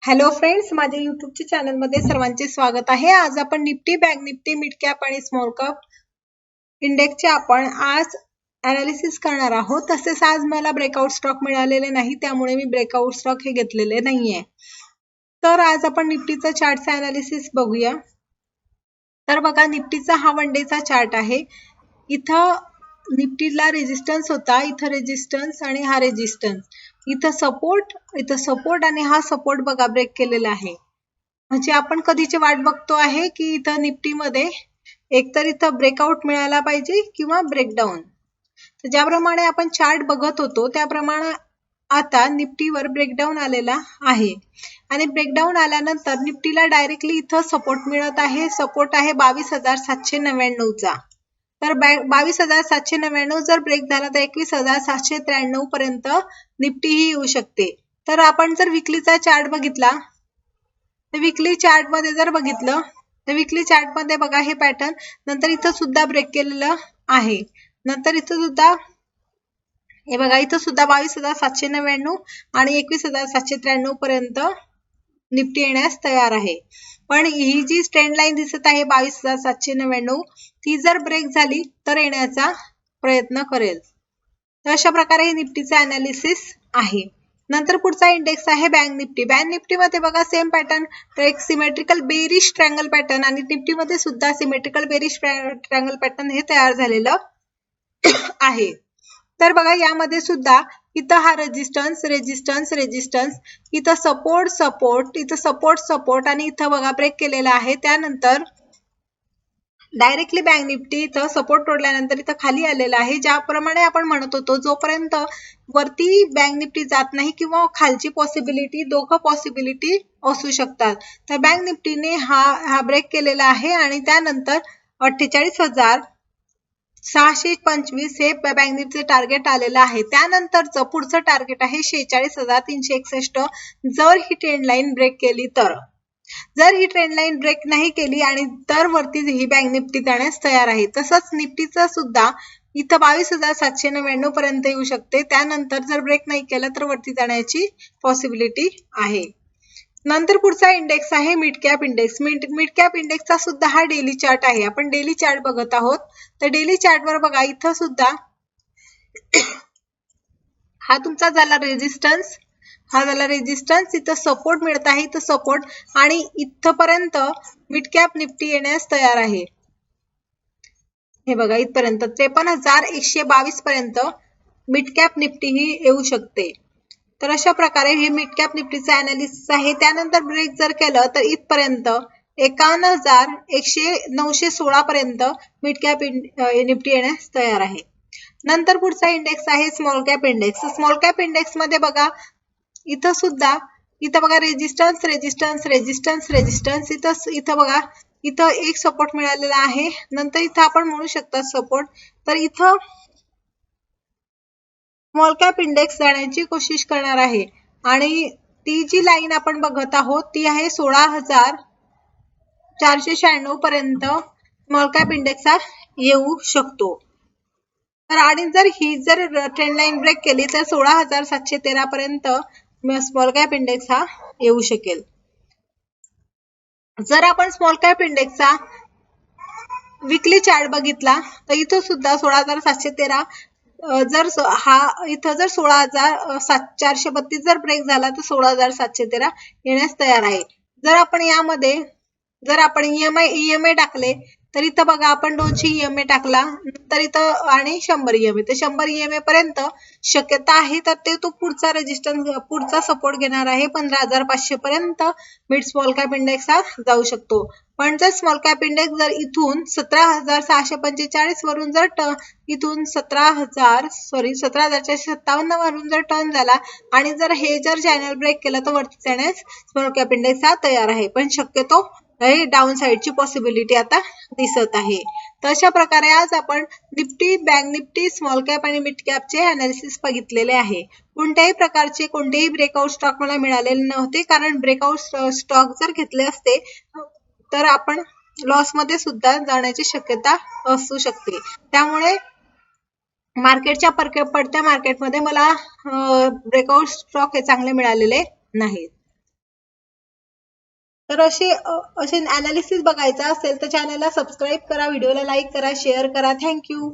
Hello friends, माझ्या यूट्यूबच्या चॅनलमध्ये सर्वांचे स्वागत आहे। आज आपण Nifty, bank Nifty, mid cap आणि स्मॉल कॅप इंडेक्सचे आपण आज अनालिसिस करणार आहोत। तसेच आज मला ब्रेकआउट स्टॉक मिळालेले नाही, त्यामुळे मी ब्रेकआउट स्टॉक हे घेतलेले नाहीये। तर आज आपण निफ्टीचा चार्टचा अनालिसिस बघूया। तर बघा, निफ्टीचा हा वन डेचा चार्ट आहे। इथं निफ्टीला रेजिस्टन्स होता, इथं रेजिस्टन्स आणि हा रेजिस्टन्स, इथं सपोर्ट आणि हा सपोर्ट बघा ब्रेक केलेला आहे। म्हणजे आपण कधीची वाट बघतो आहे की इथं निफ्टीमध्ये एकतर इथं ब्रेकआउट मिळायला पाहिजे किंवा ब्रेकडाऊन। तर ज्याप्रमाणे आपण चार्ट बघत होतो त्याप्रमाणे आता निफ्टीवर ब्रेकडाऊन आलेला आहे आणि ब्रेकडाऊन आल्यानंतर निफ्टीला डायरेक्टली इथं सपोर्ट मिळत आहे। सपोर्ट आहे 22,799 चा। तर 22,799 जर ब्रेक झाला तर 21,793 पर्यंत निफ्टी ही येऊ शकते। तर आपण जर विकलीचा चार्ट बघितला तर विकली चार्ट मध्ये जर बघितलं तर विकली चार्ट मध्ये बघा हे पॅटर्न, नंतर इथं सुद्धा ब्रेक केलेलं आहे। नंतर इथं सुद्धा हे बघा, इथं सुद्धा 22,799 आणि 21,793 पर्यंत निफ्टी येण्यास तयार आहे। पण ही जी ट्रेंड लाईन दिसत आहे 22,799, ती जर ब्रेक झाली तर येण्याचा प्रयत्न करेल। तर अशा प्रकारे हे निफ्टीचे अनालिसिस आहे। नंतर पुढचा इंडेक्स आहे बँक निफ्टी। बँक निफ्टी मध्ये बघा सेम पॅटर्न, तर एक सिमेट्रिकल बेरिश ट्रायंगल पॅटर्न आणि निफ्टी मध्ये सुद्धा सिमेट्रिकल बेरिश ट्रायंगल पॅटर्न हे तयार झालेलं आहे। तर बघा, यामध्ये सुद्धा इथं हा रेजिस्टन्स रेजिस्टन्स रेजिस्टन्स, इथं सपोर्ट सपोर्ट, इथं सपोर्ट सपोर्ट आणि इथं बघा ब्रेक केलेला आहे। त्यानंतर डायरेक्टली बँक निफ्टी इथं सपोर्ट तोडल्यानंतर इथं खाली आलेला आहे। ज्याप्रमाणे आपण म्हणत होतो, जोपर्यंत वरती बँक निफ्टी जात नाही किंवा खालची पॉसिबिलिटी, दोघं पॉसिबिलिटी असू शकतात। तर बँक निफ्टीने हा ब्रेक केलेला आहे आणि त्यानंतर 48,625 हे बँक निफ्टीचे टार्गेट आलेलं आहे। त्यानंतरचं पुढचं टार्गेट आहे 46,361 जर ही ट्रेंड लाईन ब्रेक केली तर। जर ही ट्रेंड लाईन ब्रेक नाही केली आणि तर वरती ही बँक निफ्टी जाण्यास तयार आहे। तसंच निफ्टीचा सुद्धा इथं 22,799 पर्यंत येऊ शकते। त्यानंतर जर ब्रेक नाही केला तर वरती जाण्याची पॉसिबिलिटी आहे। नंतर पुढचा इंडेक्स आहे mid cap index. Mid cap इंडेक्सचा सुद्धा हा डेली चार्ट आहे। आपण डेली चार्ट बघत आहोत। तर डेली चार्ट वर बघा, इथं सुद्धा हा तुमचा झाला रेजिस्टन्स, हा झाला रेजिस्टन्स, इथं सपोर्ट मिळत आहे, इथं सपोर्ट आणि इथपर्यंत मिड कॅप निफ्टी येण्यास तयार आहे। हे बघा, इथपर्यंत 53,122 पर्यंत मिड कॅप निफ्टी ही येऊ शकते। तर अशा प्रकारे हे मिड कॅप निफ्टीचा अनालिसिस आहे। त्यानंतर ब्रेक जर केलं तर इथपर्यंत 51,916 पर्यंत मिड कॅप निफ्टी येण्यास तयार आहे। नंतर पुढचा इंडेक्स आहे small cap index. Small cap index मध्ये बघा, इथं सुद्धा बघा रेजिस्टन्स रेजिस्टन्स रेजिस्टन्स रेजिस्टन्स, इथं बघा, इथं एक सपोर्ट मिळालेला आहे। नंतर इथं आपण म्हणू शकता सपोर्ट। तर इथं स्मॉल कॅप इंडेक्स जाण्याची कोशिश करणार आहे आणि ती जी लाईन आपण बघत आहोत ती आहे 16,496 पर्यंत स्मॉल कॅप इंडेक्स हा येऊ शकतो। तर आणि जर ही ट्रेंड लाईन ब्रेक केली तर 16,713 पर्यंत स्मॉल कॅप इंडेक्स हा येऊ शकेल। जर आपण स्मॉल कॅप इंडेक्सचा विकली चार्ट बघितला तर इथं सुद्धा 16,713, जर इथं जर 16,432 जर ब्रेक झाला तर 16,713 येण्यास तयार आहे। जर आपण यामध्ये EMI टाकले तर इथं बघा, आपण 200 EMI टाकला, तर इथं आणि 100 EMI, तर 100 EMI पर्यंत शक्यता आहे। तर ते तो पुढचा रेजिस्टन्स, पुढचा सपोर्ट घेणार आहे 15,500 पर्यंत मिड स्मॉल कॅप इंडेक्स हा जाऊ शकतो। पण जर स्मॉल कॅप इंडेक्स जर इथून 17,645 वरून जर इथून 17,457 वरून जर टर्न झाला आणि जर हे चॅनल ब्रेक केलं तर वरती जाण्यास स्मॉल कॅप इंडेक्स हा तयार आहे। पण शक्यतो डाऊन साइडची पॉसिबिलिटी आता दिसत आहे। तर अशा प्रकारे आज आपण Nifty, bank Nifty, small cap आणि मिड कॅपचे अनालिसिस बघितलेले आहे। कोणत्याही प्रकारचे कोणतेही ब्रेकआउट स्टॉक मला मिळालेले नव्हते, कारण ब्रेकआउट स्टॉक जर घेतले असते तर आपण लॉस मध्ये सुद्धा जाण्याची शक्यता असू शकते। त्यामुळे मार्केटच्या पडत्या मार्केटमध्ये मला ब्रेकआउट स्टॉक हे चांगले मिळालेले नाहीत। तर असे अनालिसिस बघायचा असेल तर चॅनलला सबस्क्राईब करा, व्हिडिओला लाईक करा, शेअर करा. थँक्यू.